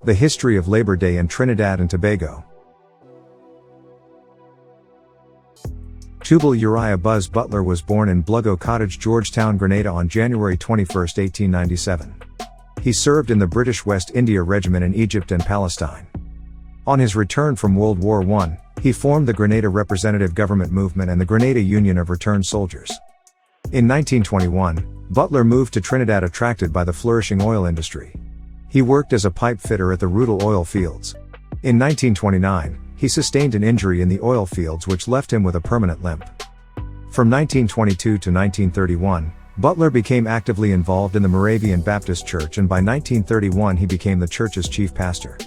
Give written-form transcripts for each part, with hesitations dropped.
The history of Labor Day in Trinidad and Tobago. Tubal Uriah Butler was born in Bluggo Cottage, Georgetown, Grenada on January 21, 1897. He served in the British West India Regiment in Egypt and Palestine. On his return from World War I, he formed the Grenada Representative Government Movement and the Grenada Union of Returned Soldiers. In 1921, Butler moved to Trinidad, attracted by the flourishing oil industry. He worked as a pipe fitter at the Rudal oil fields. In 1929, he sustained an injury in the oil fields which left him with a permanent limp. From 1922 to 1931, Butler became actively involved in the Moravian Baptist Church, and by 1931 he became the church's chief pastor.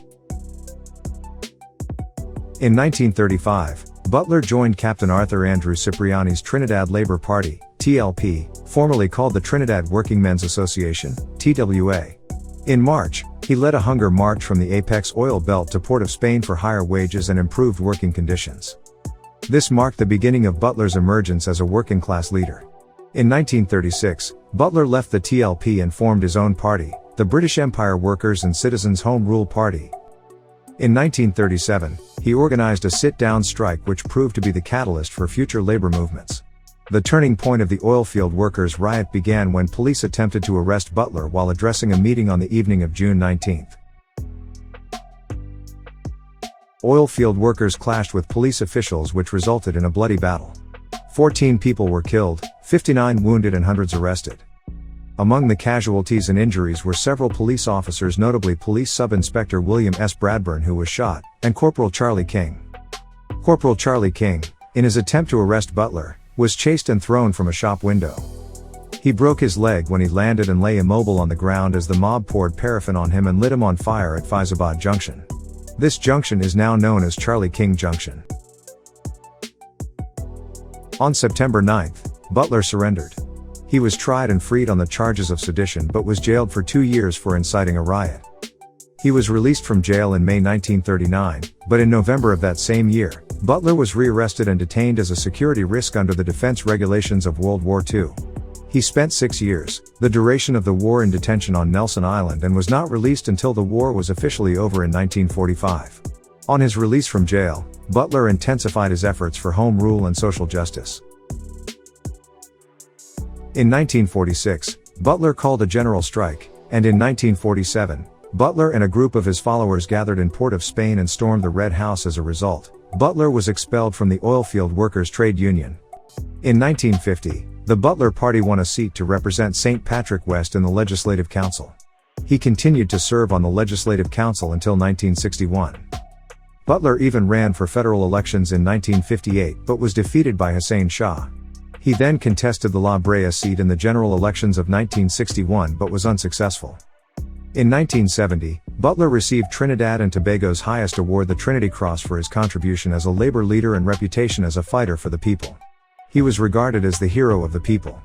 In 1935, Butler joined Captain Arthur Andrew Cipriani's Trinidad Labour Party, TLP, formerly called the Trinidad Workingmen's Association, TWA. In March, he led a hunger march from the Apex oil belt to Port of Spain for higher wages and improved working conditions. This marked the beginning of Butler's emergence as a working-class leader. In 1936, Butler left the TLP and formed his own party, the British Empire Workers' and Citizens' Home Rule Party. In 1937, he organized a sit-down strike which proved to be the catalyst for future labor movements. The turning point of the oilfield workers' riot began when police attempted to arrest Butler while addressing a meeting on the evening of June 19. Oilfield workers clashed with police officials, which resulted in a bloody battle. 14 people were killed, 59 wounded and hundreds arrested. Among the casualties and injuries were several police officers, notably Police Sub-Inspector William S. Bradburn, who was shot, and Corporal Charlie King. Corporal Charlie King, in his attempt to arrest Butler, was chased and thrown from a shop window. He broke his leg when he landed and lay immobile on the ground as the mob poured paraffin on him and lit him on fire at Faizabad Junction. This junction is now known as Charlie King Junction. On September 9, Butler surrendered. He was tried and freed on the charges of sedition but was jailed for 2 years for inciting a riot. He was released from jail in May 1939, but in November of that same year, Butler was rearrested and detained as a security risk under the defense regulations of World War II. He spent 6 years, the duration of the war, in detention on Nelson Island and was not released until the war was officially over in 1945. On his release from jail, Butler intensified his efforts for home rule and social justice. In 1946, Butler called a general strike, and in 1947, Butler and a group of his followers gathered in Port of Spain and stormed the Red House. As a result, Butler was expelled from the Oilfield Workers' Trade Union. In 1950, the Butler Party won a seat to represent St. Patrick West in the Legislative Council. He continued to serve on the Legislative Council until 1961. Butler even ran for federal elections in 1958 but was defeated by Hussein Shah. He then contested the La Brea seat in the general elections of 1961 but was unsuccessful. In 1970, Butler received Trinidad and Tobago's highest award, the Trinity Cross, for his contribution as a labor leader and reputation as a fighter for the people. He was regarded as the hero of the people.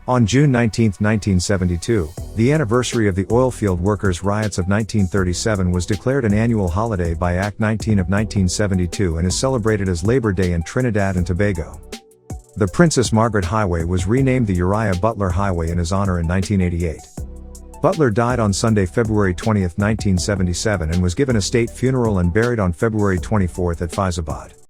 On June 19, 1972, the anniversary of the oilfield workers' riots of 1937 was declared an annual holiday by Act 19 of 1972 and is celebrated as Labor Day in Trinidad and Tobago. The Princess Margaret Highway was renamed the Uriah Butler Highway in his honor in 1988. Butler died on Sunday, February 20, 1977, and was given a state funeral and buried on February 24 at Faizabad.